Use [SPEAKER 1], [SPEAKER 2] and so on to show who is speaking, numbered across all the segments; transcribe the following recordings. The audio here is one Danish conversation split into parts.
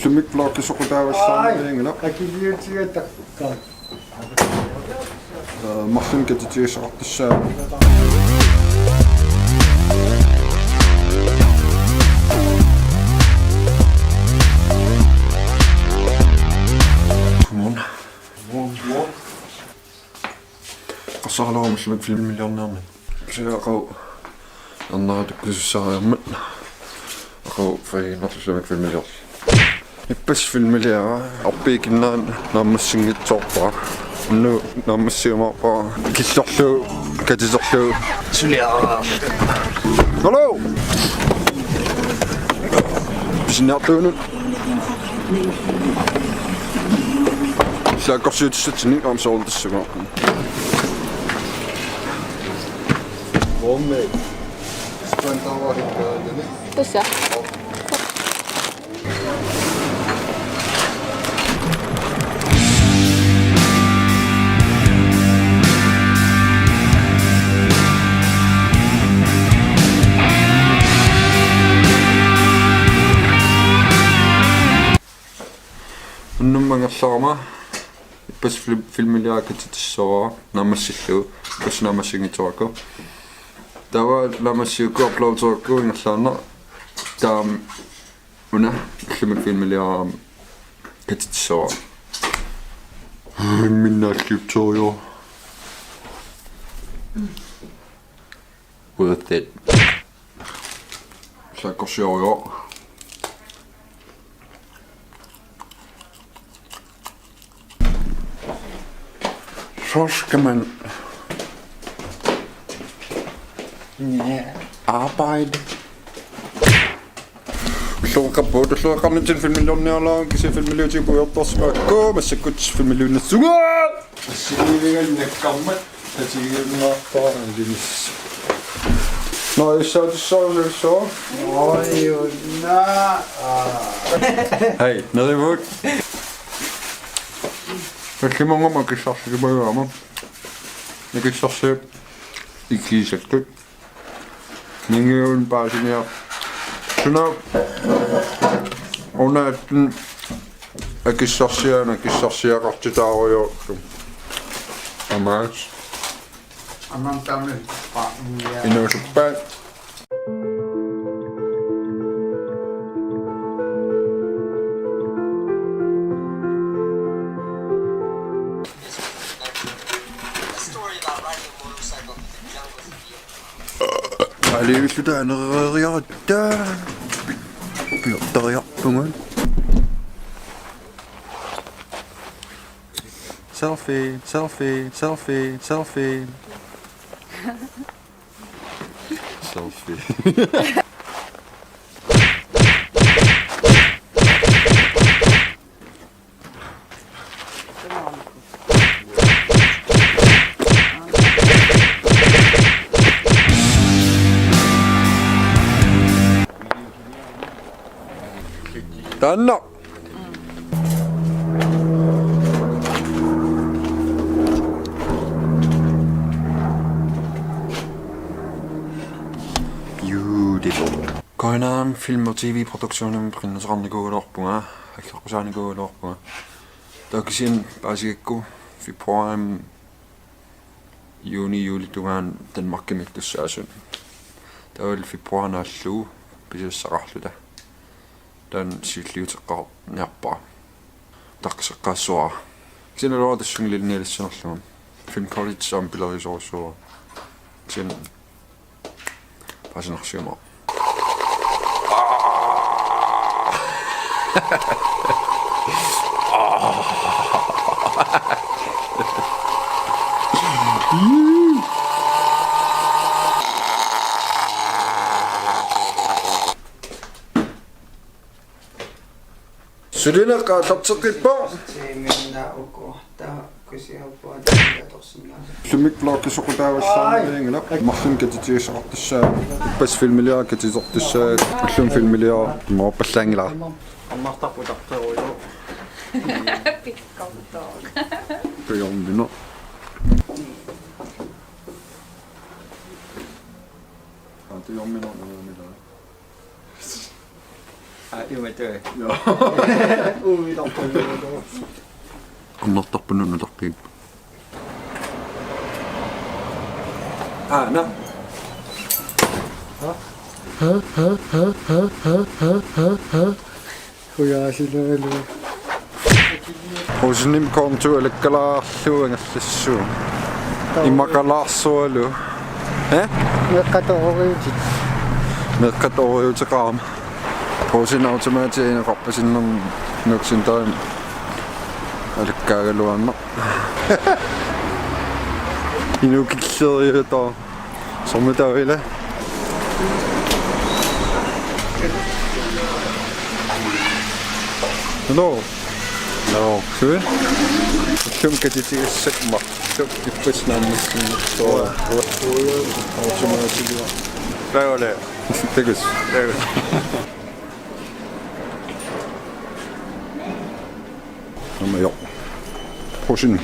[SPEAKER 1] Sumikvlokki sukutaavassaarniingala.
[SPEAKER 2] Akissarsiakka.
[SPEAKER 1] Marlin katitigisaqartissaa. Qassarluum sumik filmiljarnerni. Siaqau annaatukkisussariarmat. Aqau fagiinarlusumik filmiljar. Ippas filmiliara arpiikinnaan naammassingitsoorpaa. Nu naammassiumaarpaa kissorlu katisorlu suliara. Hallo. Bisnaartuunut. Saaqorsiutissatsini qaamsoorlutassugaa. Vomme. Spantavaarikkaadeni.
[SPEAKER 3] Tuossa.
[SPEAKER 1] Nummangerlaarma ippas filmiliaakatitissora naammassillu ippas naammassingitsorakku tawa laamassiukku uploadsorakku ingerlaarna taam una illumik filmiliaa katitissora minnaalliuttorio worth it saaqorsiorjo. Så skal man arbejde. Slår på det, slår kan til filmiljonen her lang, se filmiljonen til på ikkussorpakka, men så godt filmiljonen suger. Så det er en gammel, det er en bare lille. Nå, så det så.
[SPEAKER 2] Oj, na.
[SPEAKER 1] Hey, nede i våg. Jeg kan mange man kan sarse det bare om. Jeg kan sarse ikkunnikuusakka. Ningeun paasinia. Suna ona den akissarsiakkartitaarujo. Amas.
[SPEAKER 2] Annan tammen.
[SPEAKER 1] Inusuppa. Ali sudah nerriarta. Piortariarpungan. Selfie. Selfie. Tanna. Beautiful. Koinaan film- og tv-produktionen Akissarsiakka. Akissarsiakka. Takisin paasiakku februarim juni tugan den makkimiktussaasun. Tawal februarnaallu pisussaqarluta. Dan siliuteqqar niarpaa taqseqqaassuara sinaloa tassunglilnialissunerlugum film college saam pilerisoorsuura sin pasinarsiuma Sudina ka tatseqippa.
[SPEAKER 2] Minna ukohta kusialpua Takorloorsinnaagukku.
[SPEAKER 1] Sumikvlokki sukutaavassaarniingala. Marlin katitigisaqartissaa. Ippas filmiliaa katisortissaa. Allum filmiliaa maappallaangila.
[SPEAKER 2] Ammartarputarterujo.
[SPEAKER 3] Pikkauttook.
[SPEAKER 1] Pejormina. Pejormina.
[SPEAKER 2] Iumatui.
[SPEAKER 1] Joo.
[SPEAKER 2] Uvitarpunut.
[SPEAKER 1] Annartarpunut nutarpiip. No.
[SPEAKER 2] Kuya sillä
[SPEAKER 1] Osinnim kontu elekkalaalluangallassuun. Immakalaarsualu. Meqqatoriutiqaama. Osin automaatiina qarpasinnerm nuksin taim elekkaagaluanna. Inukilleriuta sommetavile. Hello. No, good. Sjunketissekma. Sjunkippusnannissin tuo automaatiilla.
[SPEAKER 2] Päivä.
[SPEAKER 1] Tegus. No joo. Osin.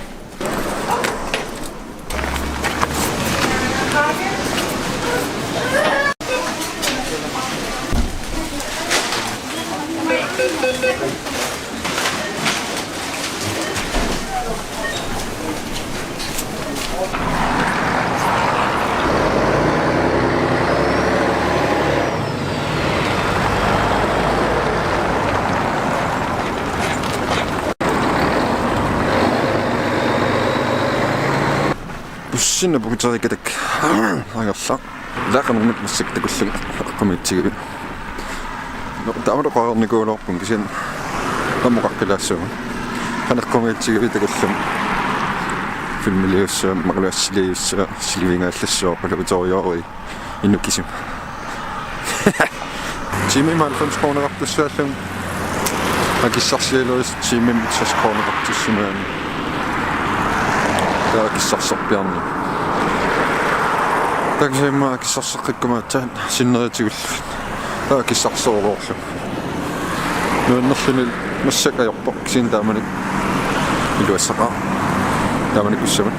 [SPEAKER 1] Bussinna puhutariketak agarsa. Laqanumit massiktakullugu aqqamitsigu. No taamaqarnikuulorpun kisian tamuqarpilaassugu. Qaneqqamitsigu takullum filmiliussa maqluassiliussa silivingaallасsuarpalu utoriori innukkisim. Jimmy Malcolms cornerartussuallum. Akissarsiakka Jimmy Mitsas cornerartussumaan. Akissarsorpiarni. Taksimma akissarsorqikkumaattaan sinneritigullu. Akissarsoorluorlu. Nuannerluni massakajorpoq siin taamani iluassaqaa. Taamani kussama.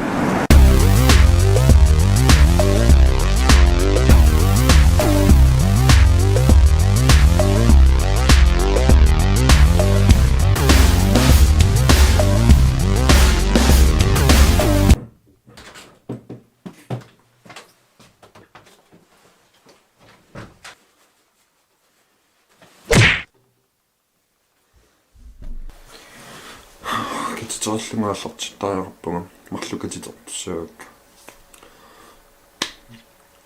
[SPEAKER 1] Kitsorlungaallortittariarpunga marlukatitertussuak.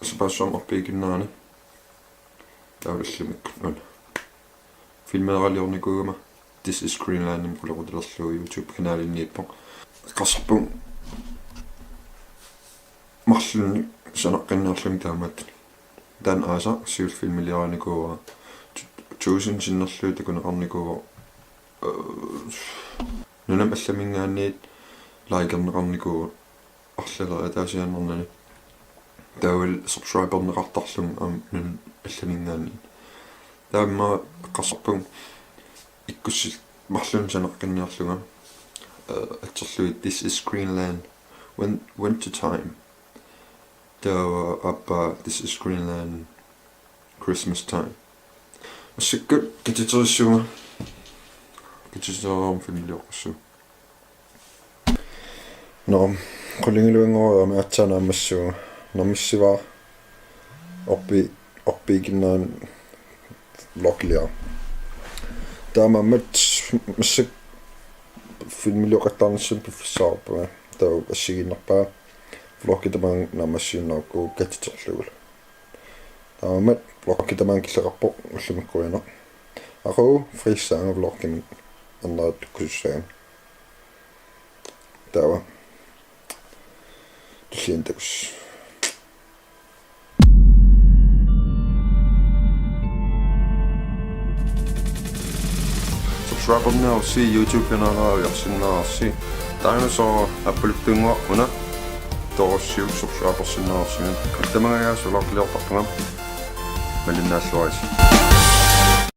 [SPEAKER 1] Sapassuam orpiikinnaani. Taulullimik on. Filmeeraliornikuuma This is Greenlandin kullerutilerluu YouTube-kanaalinniippoq. Qassarpung marlunni sanaqqinneerlum taamat. Dan aasa siulfilmiliaranikuua 1000 sinnerluu takuneqarnikuua Nunam allamingaanniit laikerneqarnikuua arlalera taasiannerni taawil subscriberneqartarlum nun allamingaanni taamma qassarpung ikkussil marlun saneqqinniarlunga atserlui This is Greenland winter time taawa appa This is Greenland Christmas time massakkut kititerissuga kitsoom filmiliorsu. No, qullingiluangoruami atsaanaammassuga namissivaa orpiikinnaan vloglia. Taamammat massak filmilioqattaarnissun piffissaarpaa taa assiginnerpaa vlogitamaan naamassiunnaakku katiterlugul. Taamammat vlogitamaan killeqarpoq ullumakkuina. Ako frisaanga vlogin annaat kussaan. Tawa. Tusientakus. Subscribe now see YouTube kanalaa Akissarsiakka Dynosaw appuluttunguarpuna torossiu subscribersinnaarsigun kaltamagaas ulorliortarpungam malinnaallуарис